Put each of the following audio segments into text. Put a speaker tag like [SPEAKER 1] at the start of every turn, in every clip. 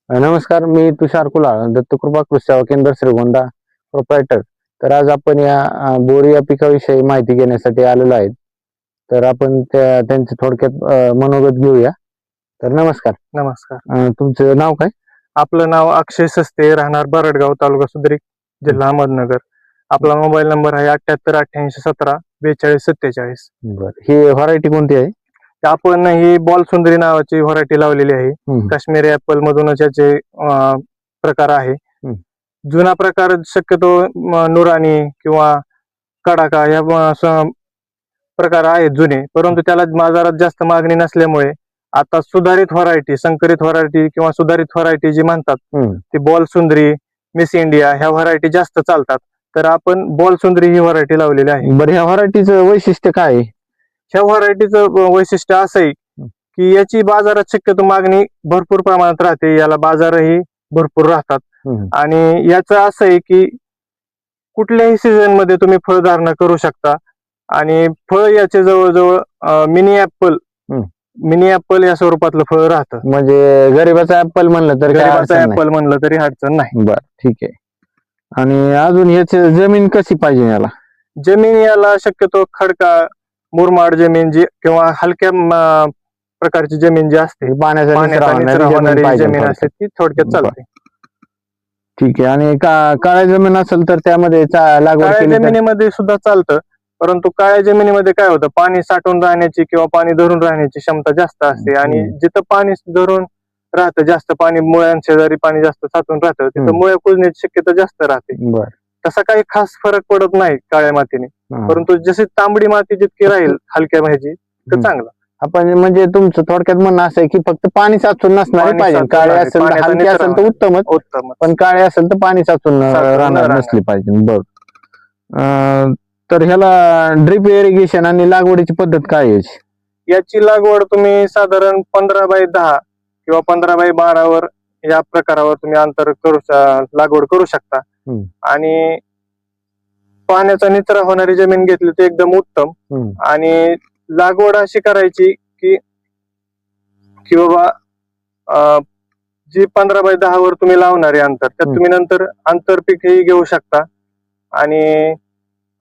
[SPEAKER 1] नमस्कार, मी तुषार कुलाळ, दत्तकृपा कृषी सेवा केंद्र श्रीगोंदा प्रोप्रायटर. तर आज आपण या बोरी या पिकाविषयी माहिती घेण्यासाठी आलेलो आहे. तर आपण त्यांचे थोडक्यात मनोगत घेऊया. तर नमस्कार.
[SPEAKER 2] नमस्कार.
[SPEAKER 1] तुमचं नाव काय?
[SPEAKER 2] आपलं नाव अक्षय सस्ते, राहणार बरडगाव, तालुका सुद्रीक, जिल्हा अहमदनगर. आपला मोबाईल नंबर आहे 78 88 17 42 47.
[SPEAKER 1] बरं, ही व्हरायटी कोणती आहे?
[SPEAKER 2] आपण ही बॉल सुंदरी नावाची व्हरायटी लावलेली आहे. काश्मीरी ऍपल मधूनच याचे प्रकार आहे. जुना प्रकार शक्यतो नुरानी किंवा कडाका या प्रकार आहेत जुने, परंतु त्याला बाजारात जास्त मागणी नसल्यामुळे आता सुधारित व्हरायटी, संकरित व्हरायटी किंवा सुधारित व्हरायटी जी म्हणतात ती बॉल सुंदरी, मिस इंडिया ह्या व्हरायटी जास्त चालतात. तर आपण बॉल सुंदरी ही व्हरायटी लावलेली आहे.
[SPEAKER 1] बरं, ह्या व्हरायटीचं वैशिष्ट्य काय आहे?
[SPEAKER 2] ह्या व्हरायटीचं वैशिष्ट्य असं आहे की याची बाजारात शक्यतो मागणी भरपूर प्रमाणात राहते, याला बाजारही भरपूर राहतात. आणि याचं असं आहे की कुठल्याही सीझन मध्ये तुम्ही फळधारणा करू शकता. आणि फळ याचे जवळजवळ मिनी ऍपल या स्वरूपातलं फळ राहतं.
[SPEAKER 1] म्हणजे गरीबाचा ऍपल म्हणलं तर
[SPEAKER 2] अडचण नाही.
[SPEAKER 1] बरं, ठीक आहे. आणि अजून याची जमीन कशी पाहिजे याला?
[SPEAKER 2] जमीन याला शक्यतो खडका, मुरमाड जमीन जी किंवा हलक्या प्रकारची जमीन जी असते, पाण्याचा जमीन असते ती थोडक्यात चालते.
[SPEAKER 1] ठीक आहे. आणि काळ्या जमीन असेल तर त्यामध्ये
[SPEAKER 2] काळ्या जमिनीमध्ये सुद्धा चालतं, परंतु काळ्या जमिनीमध्ये काय होतं, पाणी साठून राहण्याची किंवा पाणी धरून राहण्याची क्षमता जास्त असते. आणि जिथं पाणी धरून राहतं, जास्त पाणी मुळ्यांशेजारी पाणी जास्त साठून राहतं, तिथं मुळ्या कुजण्याची शक्यता जास्त राहते. तसा काही खास फरक पडत नाही काळ्या मातीने, परंतु जशी तांबडी माती जितकी राहील हलक्या भाजी तर चांगलं.
[SPEAKER 1] आपण म्हणजे तुमचं थोडक्यात म्हणणं असं आहे की फक्त पाणी साचून नसणारे पाहिजे. काळे असेल हलके असेल तर उत्तम, पण काळे असेल तर पाणी साचून राहणार नसली पाहिजे. बरं, तर ह्याला ड्रिप इरिगेशन आणि लागवडीची पद्धत काय आहे?
[SPEAKER 2] याची लागवड तुम्ही साधारण 15x10 किंवा 15x12 वर या प्रकारावर तुम्ही लागवड करू शकता. आणि पाण्याचा निचरा होणारी जमीन घेतली तर एकदम उत्तम. आणि लागवड अशी करायची की बाबा जी 15x10 वर तुम्ही लावणारे अंतर, त्यात तुम्ही नंतर आंतरपीकही घेऊ शकता. आणि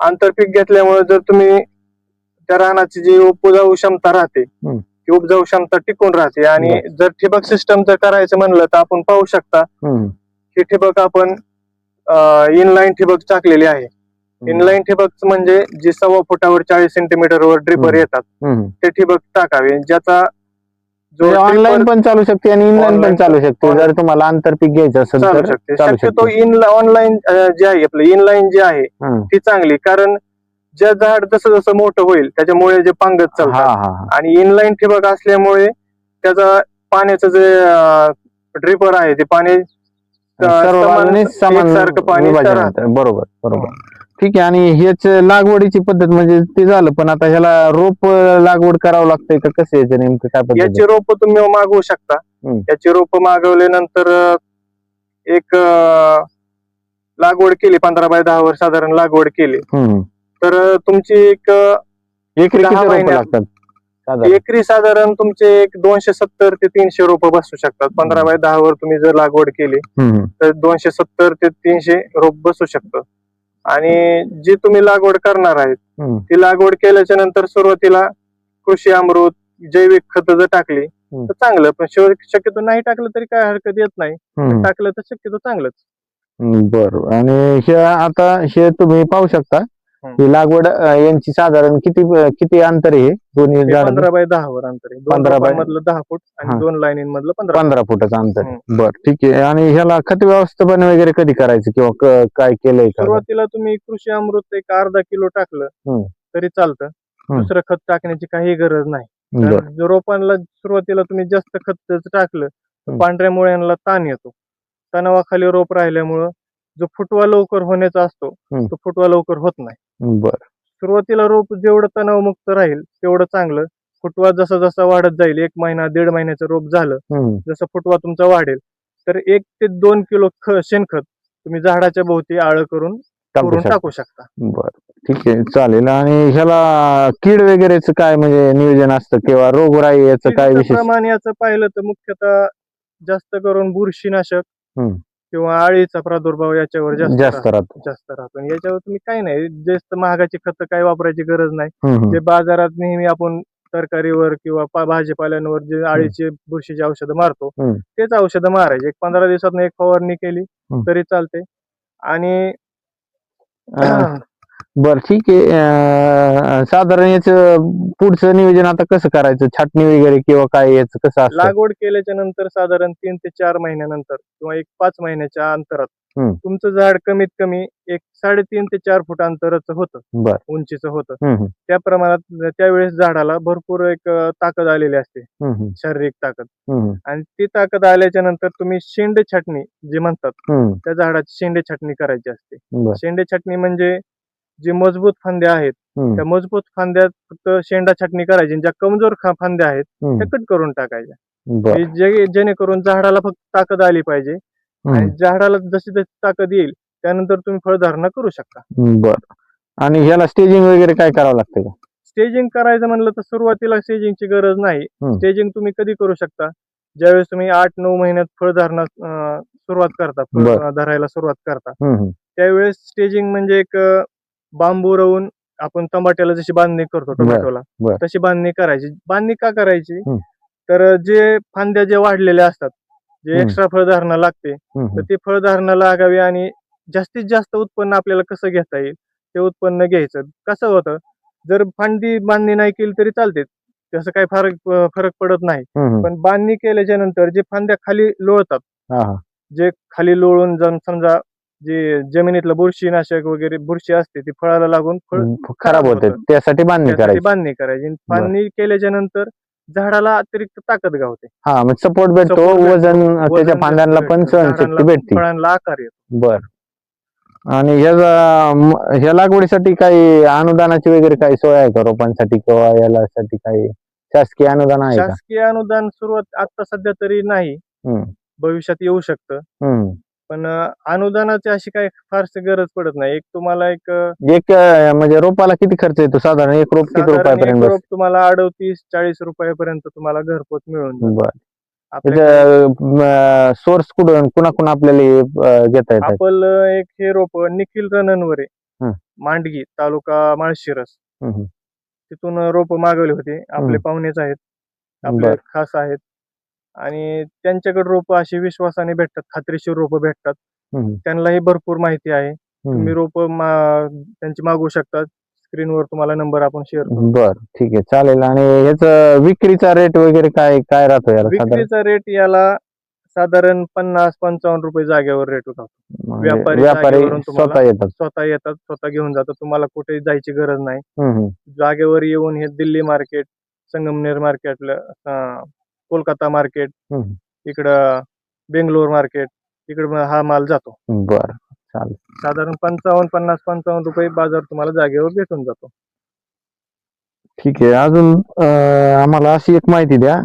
[SPEAKER 2] आंतरपीक घेतल्यामुळे जर तुम्ही त्या रानाची जी उपजाऊ क्षमता राहते ती उपजाऊ क्षमता टिकून राहते. आणि जर ठिबक सिस्टम जर करायचं म्हणलं तर आपण पाहू शकता की ठिबक आपण इनलाईन ठिबक टाकलेली आहे. इनलाईन ठिबक म्हणजे जी 1.25 फुटावर 40 सेंटीमीटरवर ड्रिपर येतात ते ठिबक टाकावे, ज्याचा
[SPEAKER 1] जो ऑनलाईन पण चालू शकते आणि इनलाईन पण चालू शकते. जर तुम्हाला आंतरपीक घ्यायचं असेल तर
[SPEAKER 2] शक्यतो ऑनलाईन जे आहे, आपलं इनलाईन जे आहे ती चांगली, कारण जे झाड जसं जसं मोठं होईल त्याच्यामुळे जे पांगत चालतात. आणि इनलाईन ठिबक असल्यामुळे त्याचा पाण्याचं जे ड्रिपर आहे ते पाणी
[SPEAKER 1] सारखं पाणी. बरोबर. ठीक आहे. आणि ह्याच लागवडीची पद्धत म्हणजे ते झालं, पण आता ह्याला रोप लागवड करावं लागतंय का कसं याचं नेमकं काय पद्धत?
[SPEAKER 2] याची रोप तुम्ही मागवू शकता. याची रोप मागवल्यानंतर एक लागवड केली 15x10 वर साधारण लागवड केली तर तुमची एकरी साधारण तुमचे 270 ते 300 रोप बसू शकतात. 15x10 वर तुम्ही जर लागवड केली तर 270 ते 300 रोप बसू शकतं. आणि जी तुम्ही लागवड करणार आहेत ती लागवड केल्याच्या नंतर सुरुवातीला कृषी अमृत, जैविक खत जर टाकली तर चांगलं, पण शक्यतो नाही टाकलं तरी काय हरकत येत नाही, टाकलं तर शक्यतो चांगलंच.
[SPEAKER 1] बरं. आणि हे तुम्ही पाहू शकता ही लागवड यांची साधारण किती अंतर आहे दोन्ही?
[SPEAKER 2] 15x10 वर अंतर आहे. 15 मधलं 10 फूट आणि 2 लाईन मधलं 15
[SPEAKER 1] फुटाचं अंतर आहे. बरं, ठीक आहे. आणि ह्याला खत व्यवस्थापन वगैरे कधी करायचं किंवा काय केलंय?
[SPEAKER 2] सुरुवातीला तुम्ही कृषी अमृत एक अर्धा किलो टाकलं तरी चालतं. दुसरं खत टाकण्याची काही गरज नाही. रोपांना सुरुवातीला तुम्ही जास्त खत टाकलं तर पांढऱ्या मुळ्यांना ताण येतो. तणावाखाली रोप राहिल्यामुळं जो फुटवा लवकर होण्याचा असतो तो फुटवा लवकर होत नाही. सुरुवातीला रोप जेवढं तणावमुक्त राहील तेवढं चांगलं. फुटवा जसा जसा वाढत जाईल, 1 महिना 1.5 महिन्याचं रोप झालं, जसं फुटवा तुमचा वाढेल तर 1 ते 2 किलो शेणखत तुम्ही झाडाच्या भोवती आळ करून टाकू शकता.
[SPEAKER 1] बरं, ठीक आहे, चालेल. आणि ह्याला कीड वगैरेच काय म्हणजे नियोजन असतं किंवा रोगराई याचं काय विशेष?
[SPEAKER 2] याचं पाहिलं तर मुख्यतः जास्त करून बुरशीनाशक
[SPEAKER 1] हम्म.
[SPEAKER 2] किंवा अळीचा प्रादुर्भाव याच्यावर
[SPEAKER 1] जास्त राहतो.
[SPEAKER 2] जास्त राहतो. आणि याच्यावर तुम्ही काही नाही, जास्त महागाची खतं काय वापरायची गरज नाही.
[SPEAKER 1] हम्म.
[SPEAKER 2] जे बाजारात नेहमी आपण तरकारीवर किंवा भाजीपाल्यांवर जे अळीचे बुरशीची औषधं मारतो तेच औषधं मारायचे. 15 दिवसात एक फवारणी केली तरी चालते. आणि
[SPEAKER 1] बर ठीक आहे. साधारण याच पुढचं नियोजन आता कसं करायचं, छाटणी वगैरे किंवा काय याचं कसं असतं?
[SPEAKER 2] लागवड केल्याच्या नंतर साधारण 3 ते 4 महिन्यानंतर किंवा 5 महिन्याच्या अंतरात तुमचं झाड कमीत कमी 3.5 ते 4 फूट अंतराचं होतं, उंचीचं होतं. त्या प्रमाणात त्यावेळेस झाडाला भरपूर एक ताकद आलेली असते, शारीरिक ताकद. आणि ती ताकद आल्याच्या नंतर तुम्ही शेंडे छाटणी जे म्हणतात, त्या झाडाची शेंडे छाटणी करायची असते. शेंडे छाटणी म्हणजे जे मजबूत फांद्या आहेत त्या मजबूत फांद्यात फक्त शेंडा छाटणी करायची, ज्या कमजोर फांद्या आहेत त्या कट करून टाकायच्या, जेणेकरून झाडाला फक्त ताकद आली पाहिजे. आणि झाडाला जशी जशी ताकद येईल त्यानंतर तुम्ही फळधारणा करू शकता.
[SPEAKER 1] बर. आणि ह्याला स्टेजिंग वगैरे काय करावं लागतं का?
[SPEAKER 2] स्टेजिंग करायचं म्हणलं तर सुरुवातीला स्टेजिंगची गरज नाही. स्टेजिंग तुम्ही कधी करू शकता, ज्यावेळेस तुम्ही 8-9 महिन्यात फळधारणा सुरुवात करता, फळ धरायला सुरुवात करता, त्यावेळेस स्टेजिंग म्हणजे एक बांबू रवून आपण टमाट्याला जशी बांधणी करतो टोमॅटोला, तशी बांधणी करायची. बांधणी का करायची, तर जे फांद्या जे वाढलेल्या असतात, जे एक्स्ट्रा फळधारणा लागते, तर ती फळधारणा लागावी आणि जास्तीत जास्त उत्पन्न आपल्याला कसं घेता येईल ते उत्पन्न घ्यायचं. कसं होतं, जर फांदी बांधणी नाही केली तरी चालते, त्याचं काही फरक पडत नाही. पण बांधणी केल्याच्या नंतर जे फांद्या खाली लोळतात, जे खाली लोळून समजा जे जमिनीतलं बुरशीनाशक वगैरे बुरशी असते ती फळाला लागून फळ
[SPEAKER 1] खराब होते, त्यासाठी बांधणी
[SPEAKER 2] करायची. बांधणी केल्याच्या नंतर झाडाला अतिरिक्त ताकद गावते,
[SPEAKER 1] सपोर्ट भेटतो, वजन त्याच्या फांद्यांना पण सहनशक्ती भेटते,
[SPEAKER 2] फळांना आकार येतो.
[SPEAKER 1] बर. आणि ह्या लागवडीसाठी काही अनुदानाची वगैरे काही सोय आहे का, रोपांसाठी किंवा यासाठी काही शासकीय अनुदान आहे का?
[SPEAKER 2] शासकीय अनुदान सुरुवात आता सध्या तरी नाही, भविष्यात येऊ शकतं. पण अनुदानाची अशी काही फारशी गरज पडत नाही. एक तुम्हाला एक
[SPEAKER 1] म्हणजे रोपाला किती खर्च येतो साधारण, एक रोप किती रुपयापर्यंत?
[SPEAKER 2] रोप तुम्हाला 38-40 रुपयापर्यंत तुम्हाला घरपोच मिळून जाईल.
[SPEAKER 1] सोर्स कुठून कुणा आपल्याला घेता येतात?
[SPEAKER 2] आपलं एक हे रोप निखिल रननवरे, मांडगी, तालुका माळशिरस, तिथून रोप मागवले होते. आपले पाहुणेच आहेत, आपले खास आहेत. आणि त्यांच्याकडे रोप अशी विश्वासाने भेटतात, खात्रीशीर रोप भेटतात. त्यांनाही भरपूर माहिती आहे. तुम्ही रोप त्यांची मागवू शकता. स्क्रीनवर तुम्हाला नंबर आपण शेअर करू.
[SPEAKER 1] बर, ठीक आहे, चालेल. आणि याचा विक्रीचा रेट वगैरे काय काय राहतो याला?
[SPEAKER 2] विक्रीचा रेट याला साधारण 50-55 रुपये जागेवर रेट होता. व्यापारी स्वतः येतात, स्वतः घेऊन जातात. तुम्हाला कुठे जायची गरज नाही. जागेवर येऊन हे दिल्ली मार्केट, संगमनेर मार्केटला, कोलकाता मार्केट, इकडं बेंगलोर मार्केट, इकडे हा माल जातो.
[SPEAKER 1] बर, चालेल.
[SPEAKER 2] साधारण 50-55 रुपये बाजार तुम्हाला जागेवर भेटून जातो.
[SPEAKER 1] ठीक आहे. अजून आम्हाला अशी एक माहिती द्या,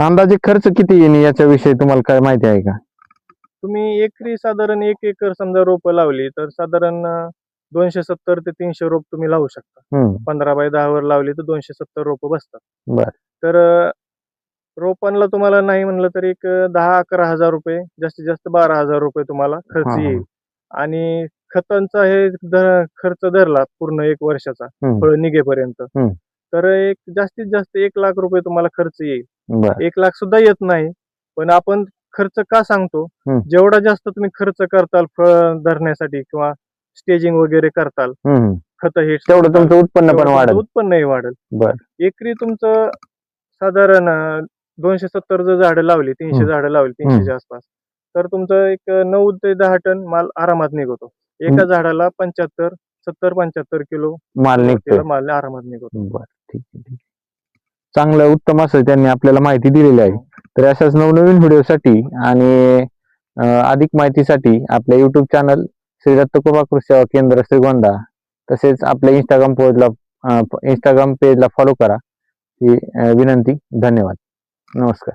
[SPEAKER 1] अंदाजे खर्च किती येईल याच्याविषयी तुम्हाला काय माहिती आहे का?
[SPEAKER 2] तुम्ही एकरी साधारण 1 एकर समजा रोपं लावली तर साधारण 270 ते 300 रोप तुम्ही लावू शकता. 15 बाय 10 वर लावली तर 270 रोप बसतात. तर रोपांना तुम्हाला नाही म्हणलं तर एक 10-11 हजार रुपये, जास्तीत जास्त 12,000 रुपये तुम्हाला खर्च येईल. आणि खतांचा हे खर्च धरला पूर्ण 1 वर्षाचा फळ निघेपर्यंत, तर एक जास्तीत जास्त 1 लाख रुपये तुम्हाला खर्च येईल. 1 लाख सुद्धा येत नाही, पण आपण खर्च का सांगतो, जेवढा जास्त तुम्ही खर्च करताल फळ धरण्यासाठी किंवा स्टेजिंग वगैरे करताल, खत हे,
[SPEAKER 1] तेवढं तुमचं उत्पन्नही
[SPEAKER 2] वाढेल. एकरी तुमचं साधारण 270 जर झाडं लावली, 300 झाडं लावली, 300च्या आसपास, तर तुमचं एक 9 ते 10 टन माल आरामात निघतो. एका झाडाला 70-75 किलो माल आरामात निघतो.
[SPEAKER 1] ठीक आहे. चांगलं उत्तम असं त्यांनी आपल्याला माहिती दिलेली आहे. तर अशाच नवनवीन व्हिडिओसाठी आणि अधिक माहितीसाठी आपल्या युट्यूब चॅनल श्री दत्तकृपा कृषी सेवा केंद्र श्रीगोंदा, तसेच आपल्या इंस्टाग्राम पेजला फॉलो करा ही विनंती. धन्यवाद. नमस्कार.